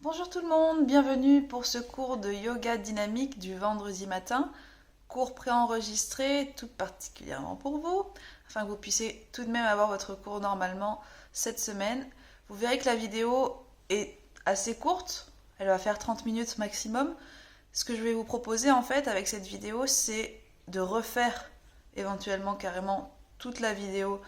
Bonjour tout le monde, bienvenue pour ce cours de yoga dynamique du vendredi matin. Cours préenregistré tout particulièrement pour vous, afin que vous puissiez tout de même avoir votre cours normalement cette semaine. Vous verrez que la vidéo est assez courte, elle va faire 30 minutes maximum. Ce que je vais vous proposer en fait avec cette vidéo, c'est de refaire éventuellement carrément toute la vidéo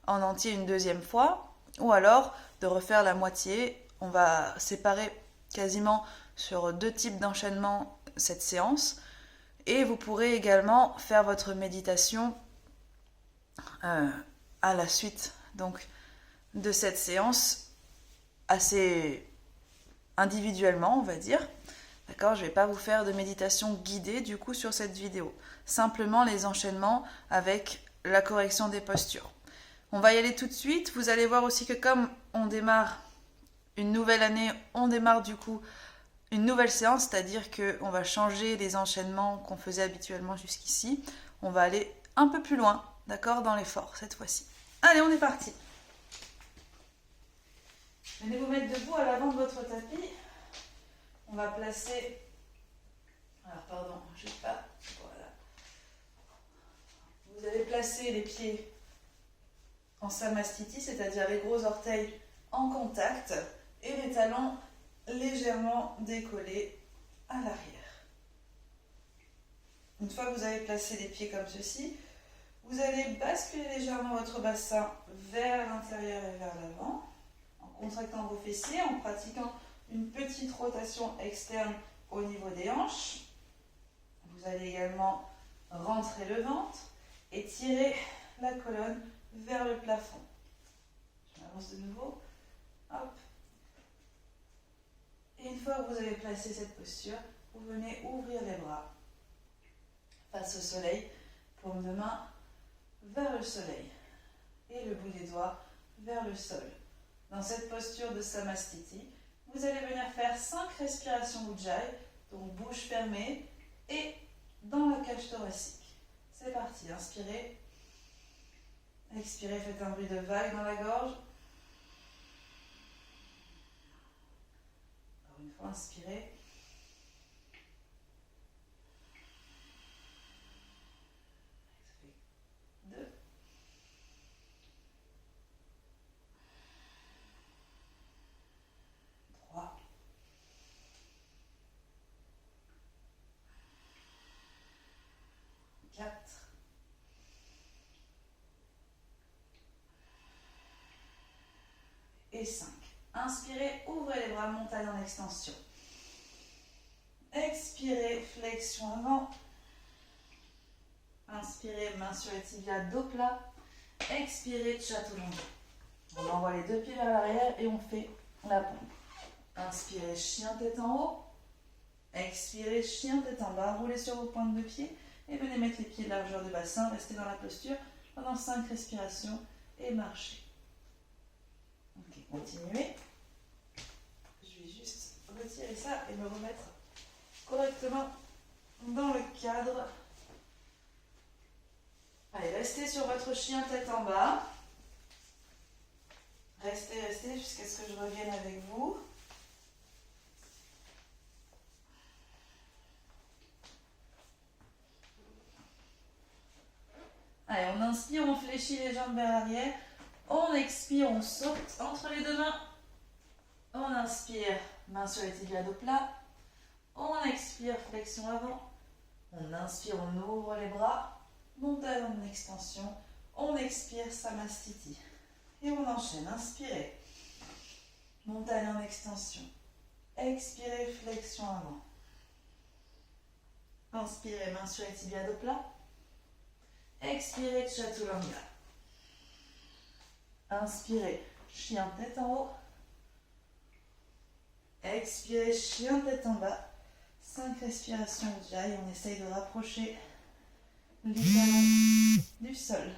en entier une deuxième fois, ou alors de refaire la moitié. On va séparer quasiment sur deux types d'enchaînement cette séance, et vous pourrez également faire votre méditation à la suite donc de cette séance assez individuellement, on va dire. D'accord, je ne vais pas vous faire de méditation guidée du coup sur cette vidéo. Simplement les enchaînements avec la correction des postures. On va y aller tout de suite. Vous allez voir aussi que comme on démarre une nouvelle année, on démarre du coup une nouvelle séance, c'est-à-dire qu'on va changer les enchaînements qu'on faisait habituellement jusqu'ici. On va aller un peu plus loin, d'accord, dans l'effort cette fois-ci. Allez, on est parti. Venez vous mettre debout à l'avant de votre tapis. On va placer... Alors, pardon, je ne sais pas. Voilà. Vous allez placer les pieds en samastiti, c'est-à-dire les gros orteils en contact et les talons légèrement décollés à l'arrière. Une fois que vous avez placé les pieds comme ceci, vous allez basculer légèrement votre bassin vers l'intérieur et vers l'avant, en contractant vos fessiers, en pratiquant une petite rotation externe au niveau des hanches. Vous allez également rentrer le ventre et tirer la colonne vers le plafond. Je m'avance de nouveau. Hop. Et une fois que vous avez placé cette posture, vous venez ouvrir les bras face au soleil, paume de main vers le soleil et le bout des doigts vers le sol. Dans cette posture de Samastiti, vous allez venir faire 5 respirations Ujjayi, donc bouche fermée et dans la cage thoracique. C'est parti, inspirez, expirez, faites un bruit de vague dans la gorge. Encore une fois, inspirez. Ça fait 2. 3. 4. Et 5. Inspirez, ouvrez les bras, montagne en extension. Expirez, flexion avant. Inspirez, main sur les tibias, dos plat. Expirez, chaturanga. On envoie les deux pieds vers l'arrière et on fait la pompe. Inspirez, chien tête en haut. Expirez, chien tête en bas. Roulez sur vos pointes de pied et venez mettre les pieds de largeur de bassin. Restez dans la posture pendant 5 respirations et marchez. Ok, continuez. Je vais juste retirer ça et me remettre correctement dans le cadre. Allez, restez sur votre chien tête en bas. Restez jusqu'à ce que je revienne avec vous. Allez, on inspire, on fléchit les jambes vers l'arrière. On expire, on saute entre les deux mains. On inspire, main sur les tibias, dos plat. On expire, flexion avant. On inspire, on ouvre les bras. Montagne en extension. On expire, Samastiti. Et on enchaîne. Inspirez. Montagne en extension. Expirez, flexion avant. Inspirez, main sur les tibias, dos plat. Expirez, chaturanga. Inspirez, chien tête en haut. Expirez, chien tête en bas. 5 respirations Ujjayi. On essaye de rapprocher les talons du sol.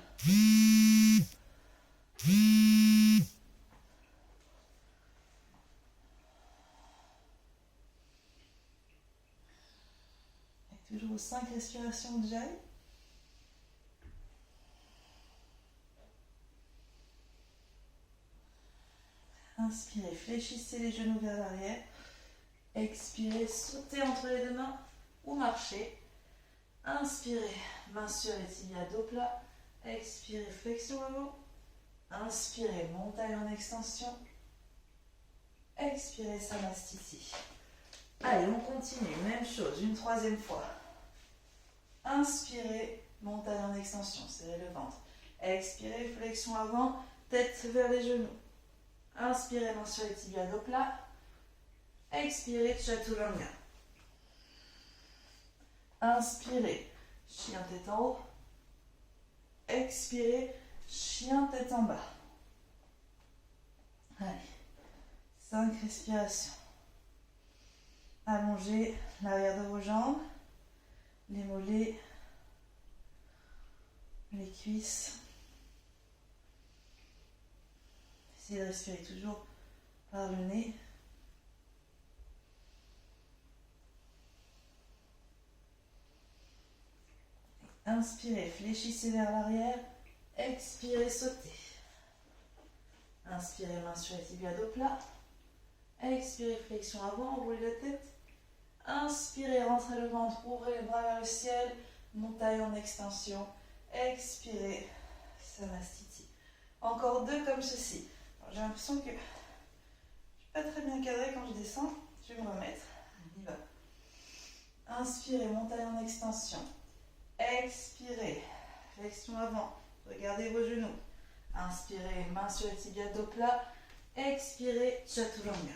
Et toujours 5 respirations Ujjayi. Inspirez, fléchissez les genoux vers l'arrière. Expirez, sautez entre les deux mains ou marchez. Inspirez, main sur les tibias, dos plat. Expirez, flexion avant. Inspirez, montagne en extension. Expirez, Samastiti. Allez, on continue. Même chose, une troisième fois. Inspirez, montagne en extension, serrez le ventre. Expirez, flexion avant, tête vers les genoux. Inspirez, main sur les tibias, dos plat. Expirez, Chaturanga. Inspirez, chien tête en haut. Expirez, chien tête en bas. Allez, 5 respirations. Allongez l'arrière de vos jambes, les mollets, les cuisses. Essayez de respirer toujours par le nez. Inspirez, fléchissez vers l'arrière. Expirez, sautez. Inspirez, main sur les tibias, dos plat. Expirez, flexion avant, enroulez la tête. Inspirez, rentrez le ventre, ouvrez les bras vers le ciel. Montagne en extension. Expirez, Samastiti. Encore 2 comme ceci. J'ai l'impression que je ne suis pas très bien cadrée quand je descends. Je vais me remettre. On y va. Inspirez, montagne en extension. Expirez, flexion avant, regardez vos genoux. Inspirez, main sur les tibias, dos plat. Expirez, Chaturanga.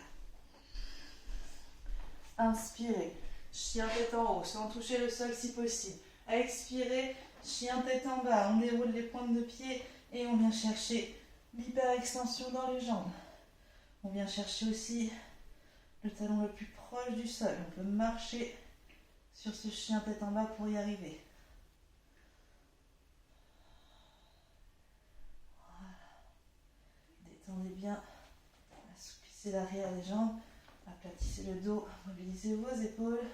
Inspirez, chien tête en haut, sans toucher le sol si possible. Expirez, chien tête en bas. On déroule les pointes de pied et on vient chercher l'hyperextension dans les jambes. On vient chercher aussi le talon le plus proche du sol. On peut marcher sur ce chien tête en bas pour y arriver. Détendez bien, assouplissez l'arrière des jambes, aplatissez le dos, mobilisez vos épaules.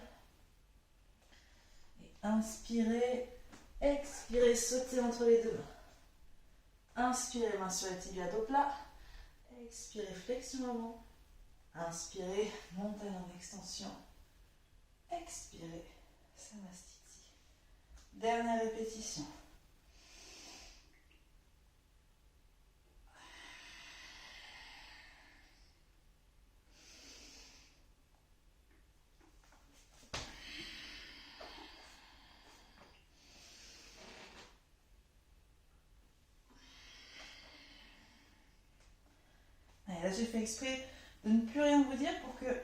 Et inspirez, expirez, sautez entre les deux mains. Inspirez, main sur les tibias, dos plat. Expirez, flexion avant. Inspirez, montagne en extension. Expirez, Samastiti. Dernière répétition. Là, j'ai fait exprès de ne plus rien vous dire pour que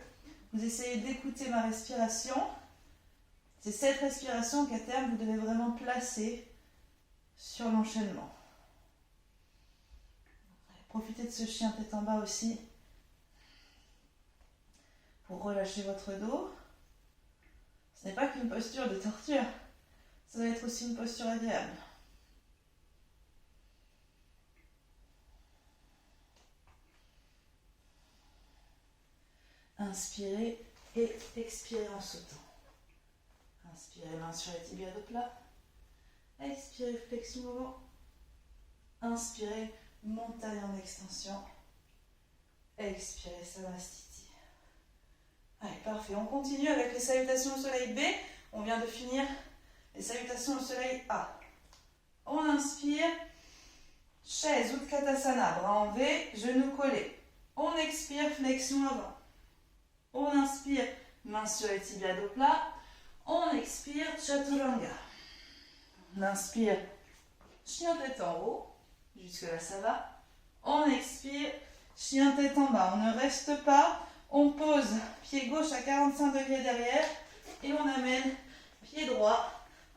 vous essayiez d'écouter ma respiration. C'est cette respiration qu'à terme, vous devez vraiment placer sur l'enchaînement. Profitez de ce chien tête en bas aussi pour relâcher votre dos. Ce n'est pas qu'une posture de torture, ça doit être aussi une posture agréable. Inspirez et expirez en sautant. Inspirez, main sur les tibias, dos plat. Expirez, flexion avant. Inspirez, montagne en extension. Expirez, Samastiti. Allez, parfait. On continue avec les salutations au soleil B. On vient de finir les salutations au soleil A. On inspire, chaise, Utkatasana, bras en V, genoux collés. On expire, flexion avant. On inspire, main sur les tibias, dos plat. On expire, Chaturanga. On inspire, chien tête en haut. Jusque là, ça va. On expire, chien tête en bas. On ne reste pas. On pose pied gauche à 45 degrés derrière. Et on amène pied droit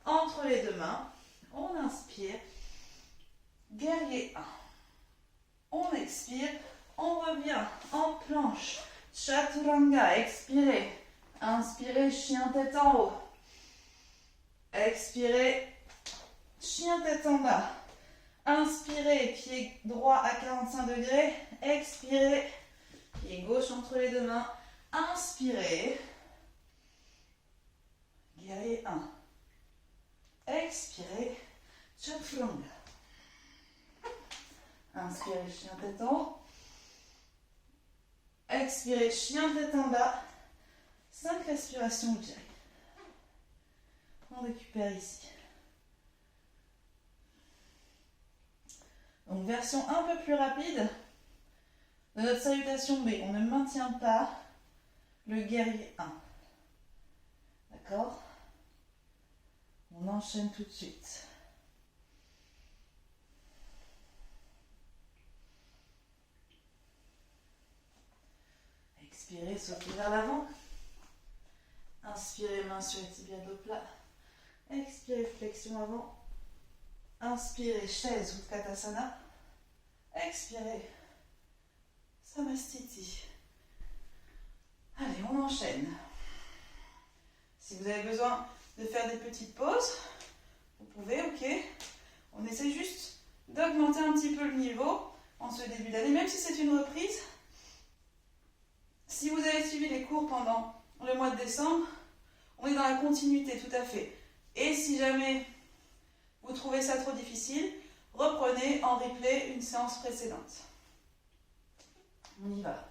entre les deux mains. On inspire, guerrier 1. On expire, on revient en planche. Chaturanga, expirez. Inspirez, chien tête en haut. Expirez, chien tête en bas. Inspirez, pied droit à 45 degrés. Expirez, pied gauche entre les deux mains. Inspirez. Guerrier 1. Expirez, Chaturanga. Inspirez, chien tête en haut. Expirez, chien tête en bas. 5 respirations Ujjayi. On récupère ici. Donc version un peu plus rapide de notre salutation B. On ne maintient pas le guerrier 1. D'accord? On enchaîne tout de suite. Expirez, sautez vers l'avant. Inspirez, main sur les tibias dos plat. Expirez, flexion avant. Inspirez, chaise, Utkatasana. Expirez, Samastiti. Allez, on enchaîne. Si vous avez besoin de faire des petites pauses, vous pouvez, ok. On essaie juste d'augmenter un petit peu le niveau en ce début d'année, même si c'est une reprise. Si vous avez suivi les cours pendant le mois de décembre, on est dans la continuité, tout à fait. Et si jamais vous trouvez ça trop difficile, reprenez en replay une séance précédente. On y va.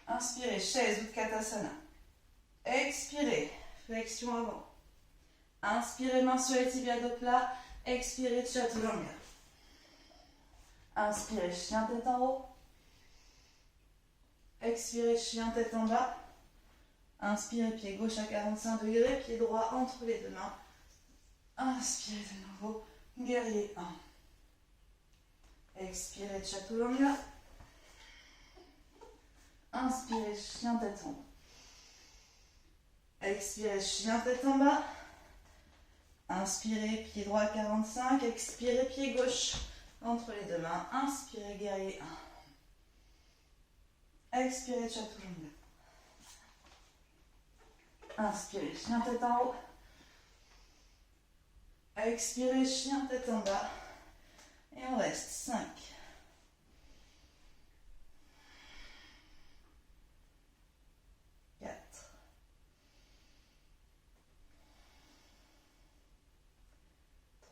Inspirez, chaise, Utkatasana. Expirez, flexion avant. Inspirez, main sur les tibias dos plat. Expirez, Chaturanga. Inspirez, chien tête en haut. Expirez, chien tête en bas. Inspirez, pied gauche à 45 degrés, pied droit entre les deux mains. Inspirez de nouveau, guerrier 1. Expirez, Chaturanga. Inspirez, chien tête en haut. Expirez, chien tête en bas. Inspirez, pied droit 45. Expirez, pied gauche entre les deux mains. Inspirez, guerrier 1. Expirez, Chaturanga. Inspirez, chien tête en haut. Expirez, chien tête en bas. Et on reste 5. 4.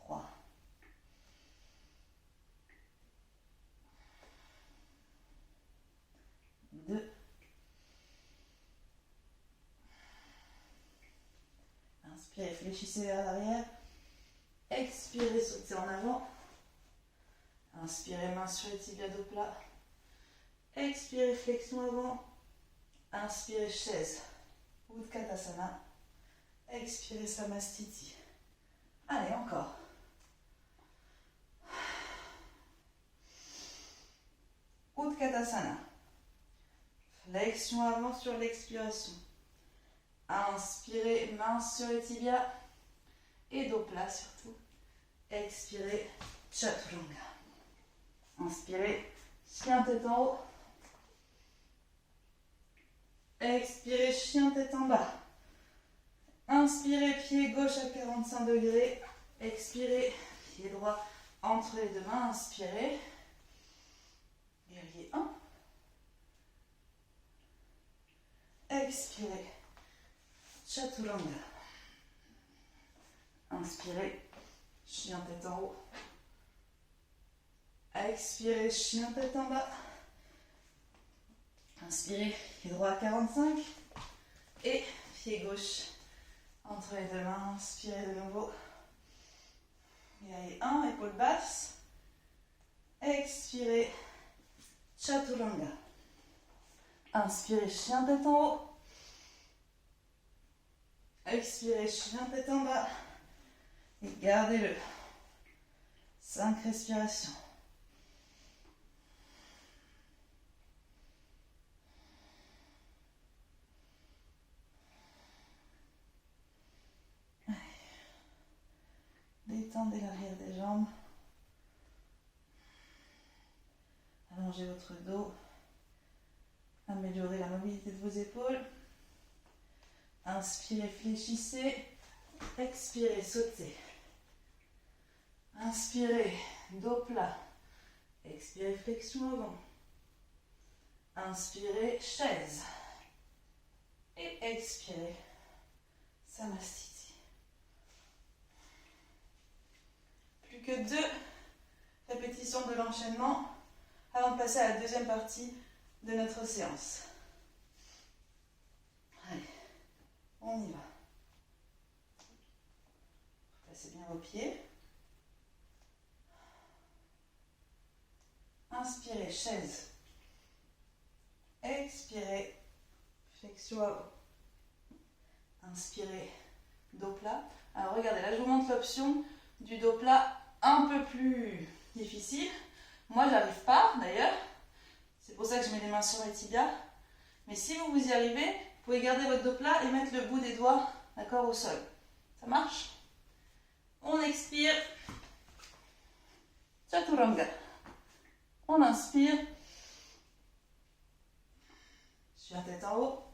3. 2. Inspirez, réfléchissez vers l'arrière. Expirez, sautez en avant. Inspirez, main sur les tibias dos plat. Expirez, flexion avant. Inspirez, chaise. Utkatasana. Expirez, Samastiti. Allez, encore. Utkatasana. Flexion avant sur l'expiration. Inspirez, main sur les tibias. Et dos plat surtout. Expirez, Chaturanga. Inspirez, chien tête en haut. Expirez, chien tête en bas. Inspirez, pied gauche à 45 degrés. Expirez, pied droit entre les deux mains. Inspirez. Guerrier 1. Expirez, Chaturanga. Inspirez, chien tête en haut. Expirez, chien tête en bas. Inspirez, pied droit à 45. Et pied gauche entre les deux mains. Inspirez de nouveau. Guerrier 1, épaule basse. Expirez, Chaturanga. Inspirez, chien tête en haut. Expirez, chien tête en bas. Et gardez-le. 5 respirations. Allez. Détendez l'arrière des jambes. Allongez votre dos. Améliorez la mobilité de vos épaules. Inspirez, fléchissez. Expirez, sautez. Inspirez, dos plat. Expirez, flexion avant. Inspirez, chaise. Et expirez, Samastiti. Plus que 2 répétitions de l'enchaînement avant de passer à la deuxième partie de notre séance. Allez. On y va. Placez bien vos pieds. Inspirez, chaise. Expirez, flexion avant. Inspirez, dos plat. Alors regardez, là je vous montre l'option du dos plat un peu plus difficile. Moi j'arrive pas d'ailleurs. C'est pour ça que je mets les mains sur les tibias. Mais si vous y arrivez, vous pouvez garder votre dos plat et mettre le bout des doigts, d'accord, au sol. Ça marche? On expire. Chaturanga. On inspire. Chien tête en haut.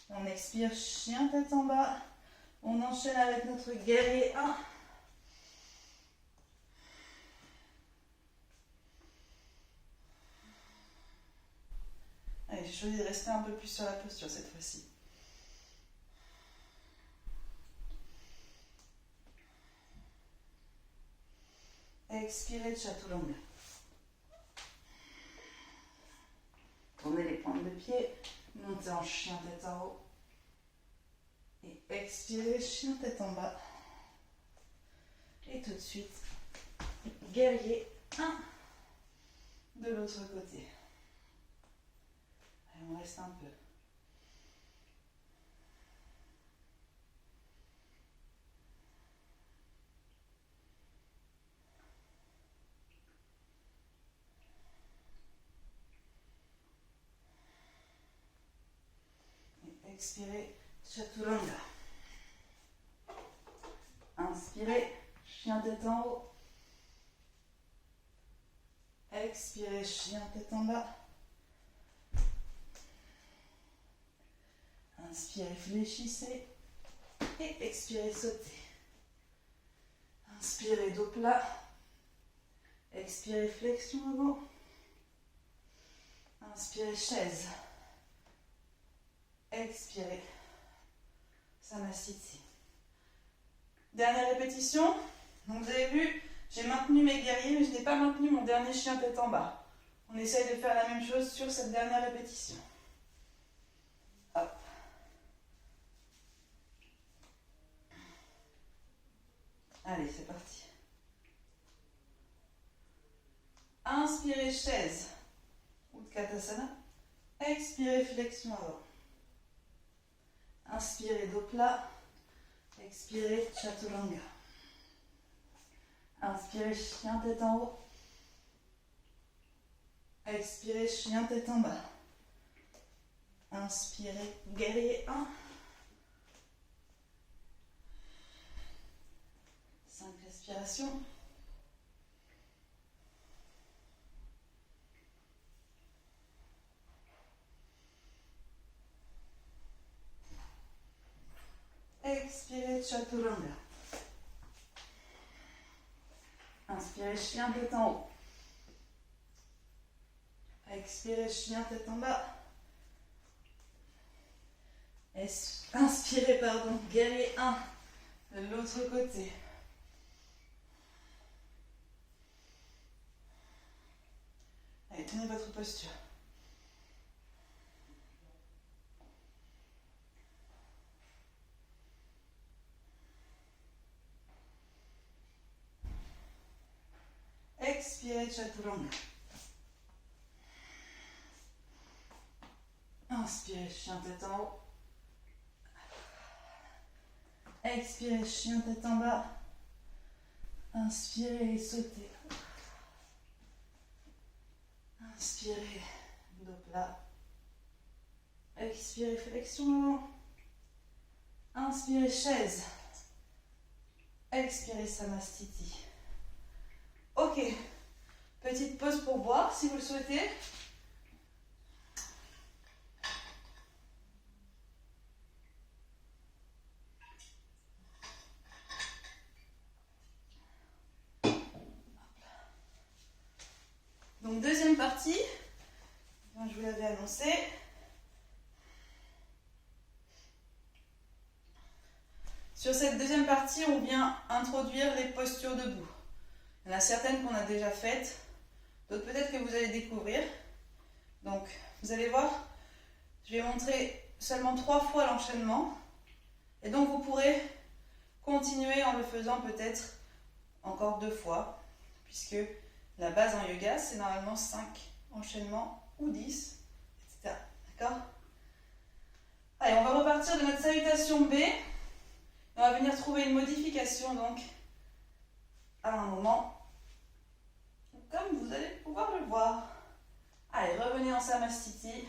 On expire, chien tête en bas. On enchaîne avec notre guerrier 1. Allez, j'ai choisi de rester un peu plus sur la posture cette fois-ci. Expirez, chaturanga. Tournez les pointes de pied. Montez en chien tête en haut. Et expirez, chien tête en bas. Et tout de suite, guerrier 1 de l'autre côté. Allez, on reste un peu. Et expirez, chaturanga. Inspirez, chien tête en haut. Expirez, chien tête en bas. Inspirez, fléchissez. Et expirez, sautez. Inspirez, dos plat. Expirez, flexion avant. Inspirez, chaise. Expirez, Samasthiti. Dernière répétition. Donc vous avez vu, j'ai maintenu mes guerriers, mais je n'ai pas maintenu mon dernier chien tête en bas. On essaye de faire la même chose sur cette dernière répétition. Hop. Allez, c'est parti. Inspirez, chaise. Utkatasana. Expirez, flexion avant. Inspirez, dos plat. Expirez, chaturanga. Inspirez, chien tête en haut. Expirez, chien tête en bas. Inspirez, guerrier 1. 5 respirations. Expirez, chaturanga. Inspirez, chien tête en haut. Expirez, chien tête en bas. Inspirez, guerrier 1 de l'autre côté. Allez, tenez votre posture. Expirez, chaturanga. Inspirez, chien tête en haut. Expirez, chien tête en bas. Inspirez et sautez. Inspirez, dos plat. Expirez, flexion avant. Inspirez, chaise. Expirez, Samasthiti. Ok, petite pause pour boire si vous le souhaitez. Donc deuxième partie, je vous l'avais annoncé. Sur cette deuxième partie, on vient introduire les postures debout. Il y en a certaines qu'on a déjà faites, d'autres peut-être que vous allez découvrir. Donc vous allez voir, je vais montrer seulement 3 fois l'enchaînement. Et donc vous pourrez continuer en le faisant peut-être encore 2 fois, puisque la base en yoga, c'est normalement 5 enchaînements ou 10, etc. D'accord? Allez, on va repartir de notre salutation B. Et on va venir trouver une modification, donc, à un moment, comme vous allez pouvoir le voir. Allez, revenez en Samastiti.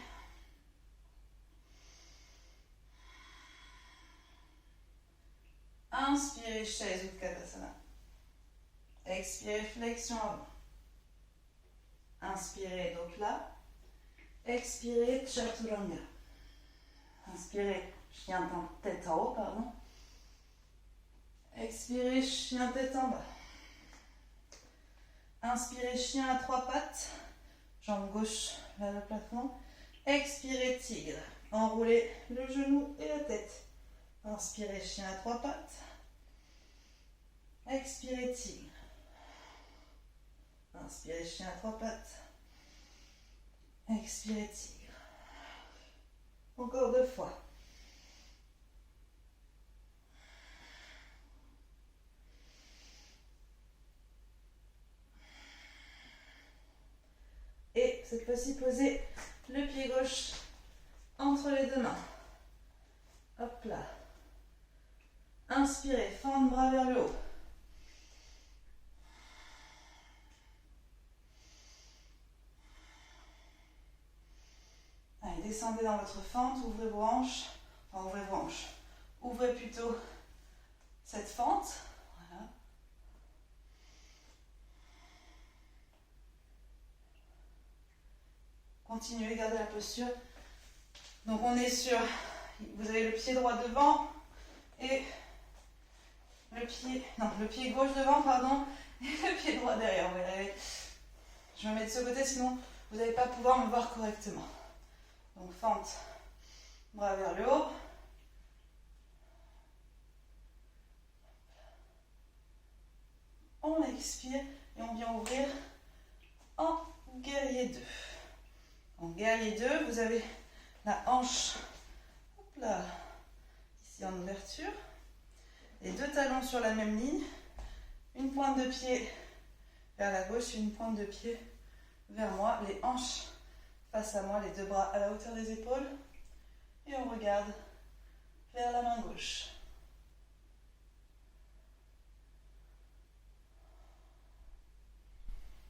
Inspirez, chaise Utkatasana. Expirez, flexion avant. Inspirez, donc là. Expirez, Chaturanga. Inspirez, chien tête en haut, pardon. Expirez, chien tête en bas. Inspirez, chien à 3 pattes. Jambe gauche vers le plafond. Expirez, tigre. Enroulez le genou et la tête. Inspirez, chien à 3 pattes. Expirez, tigre. Inspirez, chien à 3 pattes. Expirez, tigre. Encore 2 fois. Et cette fois-ci, posez le pied gauche entre les 2 mains. Hop là. Inspirez, fendre bras vers le haut. Allez, descendez dans votre fente, ouvrez vos hanches. Enfin, ouvrez vos hanches. Ouvrez plutôt cette fente. Voilà. Continuez, gardez la posture. Donc on est sur, vous avez le pied droit devant et le pied gauche devant, pardon, et le pied droit derrière. Je vais me mettre de ce côté, sinon vous n'allez pas pouvoir me voir correctement. Donc fente, bras vers le haut. On expire et on vient ouvrir en guerrier 2. En guerrier 2, vous avez la hanche, hop là, ici en ouverture. Les 2 talons sur la même ligne. Une pointe de pied vers la gauche, une pointe de pied vers moi. Les hanches face à moi, les 2 bras à la hauteur des épaules. Et on regarde vers la main gauche.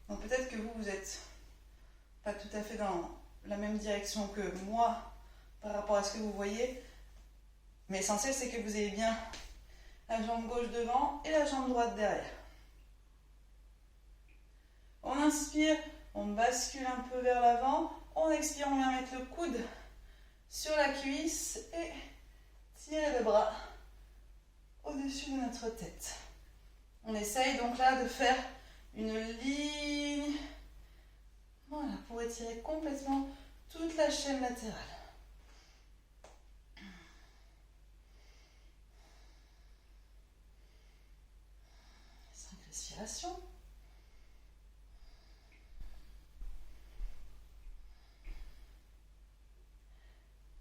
Donc peut-être que vous êtes pas tout à fait dans la même direction que moi par rapport à ce que vous voyez. Mais l'essentiel, c'est que vous ayez bien la jambe gauche devant et la jambe droite derrière. On inspire, on bascule un peu vers l'avant. On expire, on vient mettre le coude sur la cuisse et tirer le bras au-dessus de notre tête. On essaye donc là de faire une ligne, voilà, pour étirer complètement toute la chaîne latérale. 5 respirations.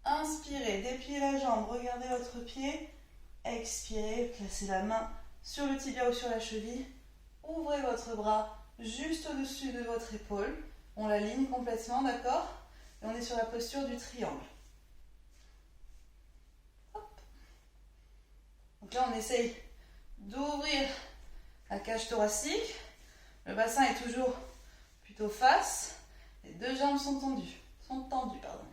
Inspirez, dépliez la jambe, regardez votre pied. Expirez, placez la main sur le tibia ou sur la cheville. Ouvrez votre bras juste au-dessus de votre épaule. On l'aligne complètement, d'accord? Et on est sur la posture du triangle. Hop. Donc là, on essaye d'ouvrir la cage thoracique. Le bassin est toujours plutôt face. Les 2 jambes sont tendues. Pardon.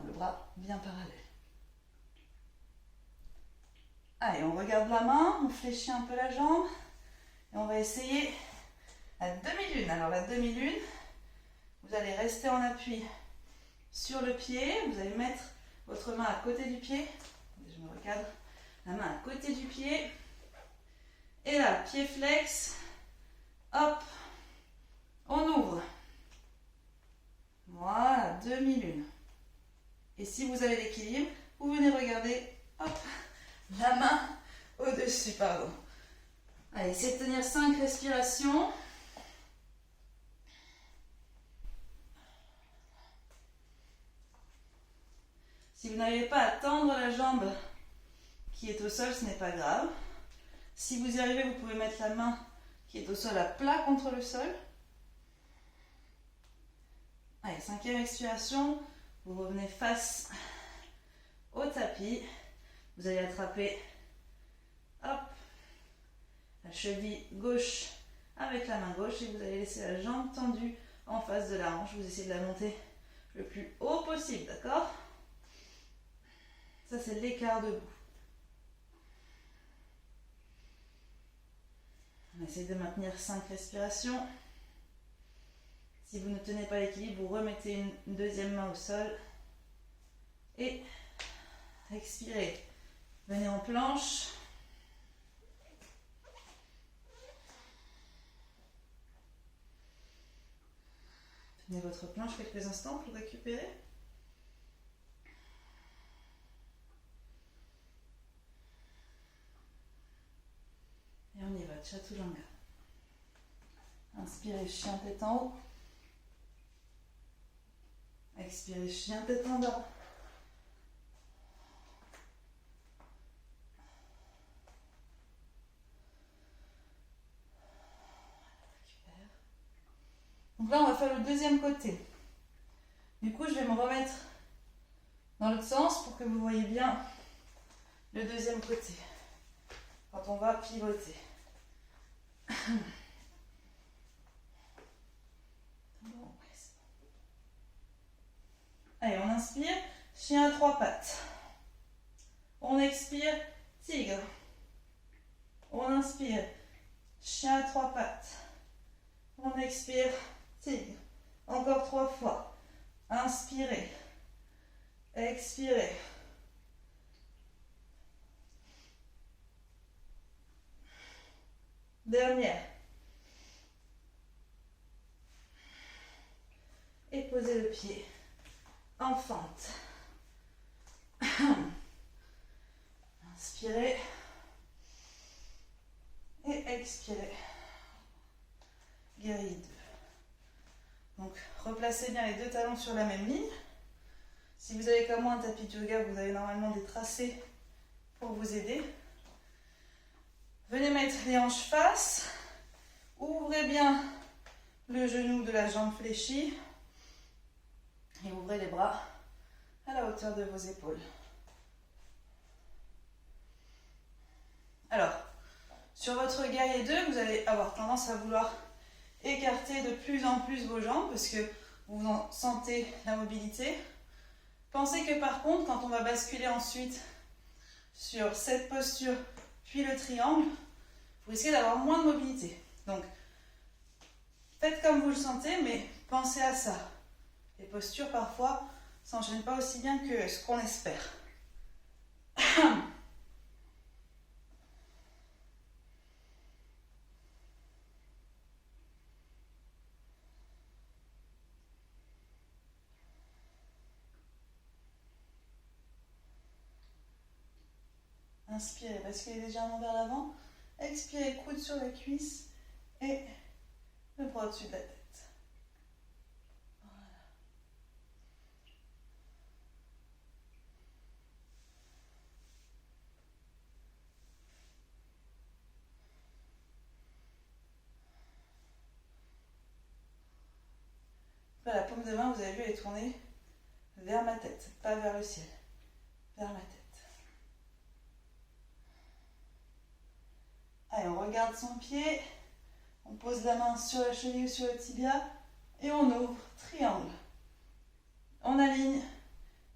Le bras bien parallèle. Allez, on regarde la main, on fléchit un peu la jambe et on va essayer la demi-lune. Alors la demi-lune, vous allez rester en appui sur le pied, vous allez mettre votre main à côté du pied. Je me recadre, la main à côté du pied. Et là, pied flex, hop, on ouvre. Voilà, demi-lune. Et si vous avez l'équilibre, vous venez regarder, hop, la main au-dessus, pardon. Allez, essayez de tenir 5 respirations. Si vous n'arrivez pas à tendre la jambe qui est au sol, ce n'est pas grave. Si vous y arrivez, vous pouvez mettre la main qui est au sol à plat contre le sol. Allez, 5e expiration, vous revenez face au tapis. Vous allez attraper, hop, la cheville gauche avec la main gauche et vous allez laisser la jambe tendue en face de la hanche. Vous essayez de la monter le plus haut possible, d'accord? Ça, c'est l'écart debout. On essaie de maintenir 5 respirations. Si vous ne tenez pas l'équilibre, vous remettez une deuxième main au sol et expirez. Venez en planche. Tenez votre planche quelques instants pour récupérer. Et on y va, Chaturanga. Inspirez, chien tête en haut. Expirez, chien tête en bas. Récupère. Donc là, on va faire le deuxième côté. Du coup, je vais me remettre dans l'autre sens pour que vous voyez bien le deuxième côté. Quand on va pivoter. Allez, on inspire, chien à 3 pattes. On expire, tigre. On inspire, chien à 3 pattes. On expire, tigre. Encore 3 fois. Inspirez. Expirez. Dernière. Et posez le pied en fente. Inspirez. Et expirez. Guerrier 2. Donc, replacez bien les deux talons sur la même ligne. Si vous avez comme moi un tapis de yoga, vous avez normalement des tracés pour vous aider. Venez mettre les hanches face. Ouvrez bien le genou de la jambe fléchie. Et ouvrez les bras à la hauteur de vos épaules. Alors, sur votre guerrier 2, vous allez avoir tendance à vouloir écarter de plus en plus vos jambes parce que vous en sentez la mobilité. Pensez que par contre, quand on va basculer ensuite sur cette posture, puis le triangle, vous risquez d'avoir moins de mobilité. Donc, faites comme vous le sentez, mais pensez à ça. Les postures, parfois, ne s'enchaînent pas aussi bien que ce qu'on espère. Inspirez, basculez légèrement vers l'avant. Expirez, coude sur la cuisse et le bras au-dessus de la tête. La paume de main, vous avez vu, elle est tournée vers ma tête, pas vers le ciel, vers ma tête. Allez, on regarde son pied, on pose la main sur la cheville ou sur le tibia et on ouvre, triangle. On aligne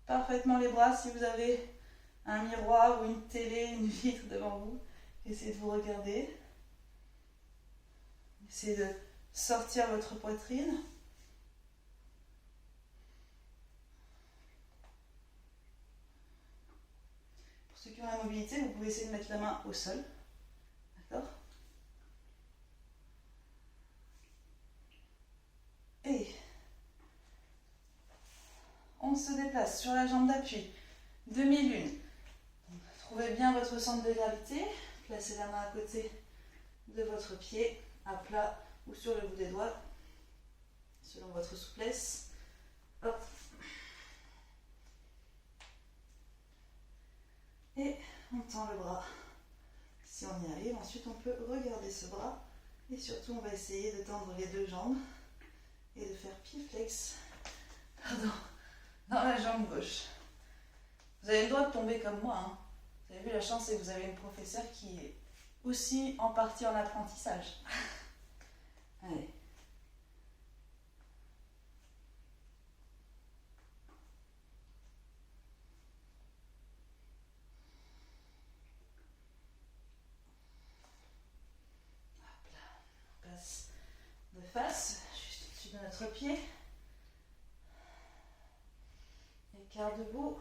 parfaitement les bras. Si vous avez un miroir ou une télé, une vitre devant vous, essayez de vous regarder. Essayez de sortir votre poitrine. Pour ceux qui ont la mobilité, vous pouvez essayer de mettre la main au sol. D'accord ? Et on se déplace sur la jambe d'appui, demi-lune. Trouvez bien votre centre de gravité. Placez la main à côté de votre pied, à plat ou sur le bout des doigts, selon votre souplesse. Hop. Et on tend le bras. Si on y arrive, ensuite on peut regarder ce bras. Et surtout, on va essayer de tendre les deux jambes et de faire pied flex dans la jambe gauche. Vous avez le droit de tomber comme moi. Hein. Vous avez vu, la chance, c'est que vous avez une professeure qui est aussi en partie en apprentissage. Allez. Hop là. On passe de face, juste au-dessus de notre pied. Écart debout.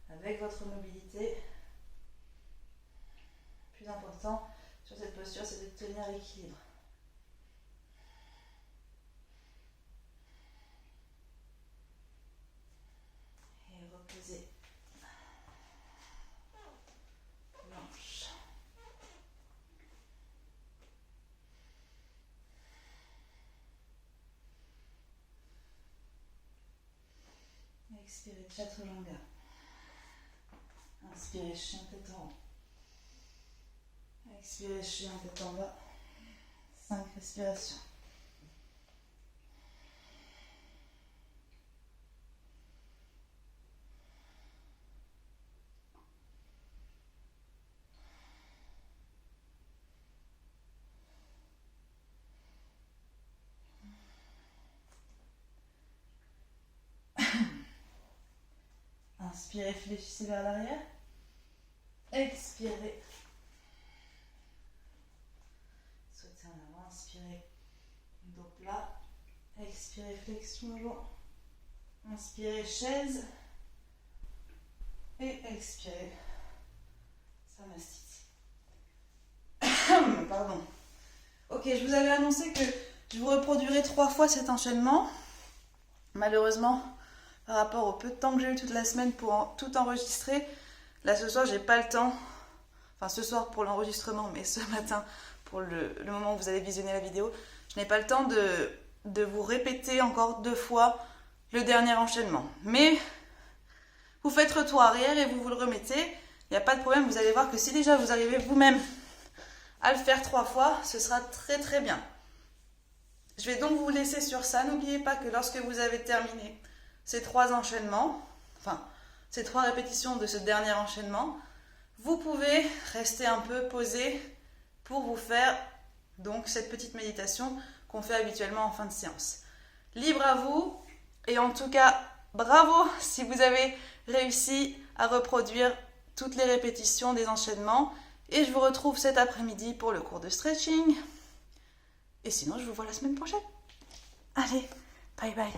Avec votre mobilité. Le plus important sur cette posture, c'est de tenir l'équilibre. Et reposer. Planche. Expirez, chaturanga. Inspirez, chien tête en haut. Expirez, chien tête en bas. 5 respirations. Inspirez, fléchissez vers l'arrière. Expirez. Sautez en avant, inspirez. Dos plat. Expirez, flexion avant. Inspirez, chaise. Et expirez. Samastiti. Pardon. Ok, je vous avais annoncé que je vous reproduirai 3 fois cet enchaînement. Malheureusement, par rapport au peu de temps que j'ai eu toute la semaine pour tout enregistrer, là ce soir j'ai pas le temps, enfin ce soir pour l'enregistrement, mais ce matin pour le moment où vous allez visionner la vidéo, je n'ai pas le temps de vous répéter encore 2 fois le dernier enchaînement. Mais vous faites retour arrière et vous le remettez, il n'y a pas de problème, vous allez voir que si déjà vous arrivez vous-même à le faire 3 fois, ce sera très très bien. Je vais donc vous laisser sur ça, n'oubliez pas que lorsque vous avez terminé ces 3 enchaînements, enfin ces 3 répétitions de ce dernier enchaînement, vous pouvez rester un peu posé pour vous faire donc cette petite méditation qu'on fait habituellement en fin de séance. Libre à vous, et en tout cas bravo si vous avez réussi à reproduire toutes les répétitions des enchaînements, et je vous retrouve cet après-midi pour le cours de stretching, et sinon je vous vois la semaine prochaine. Allez, bye bye.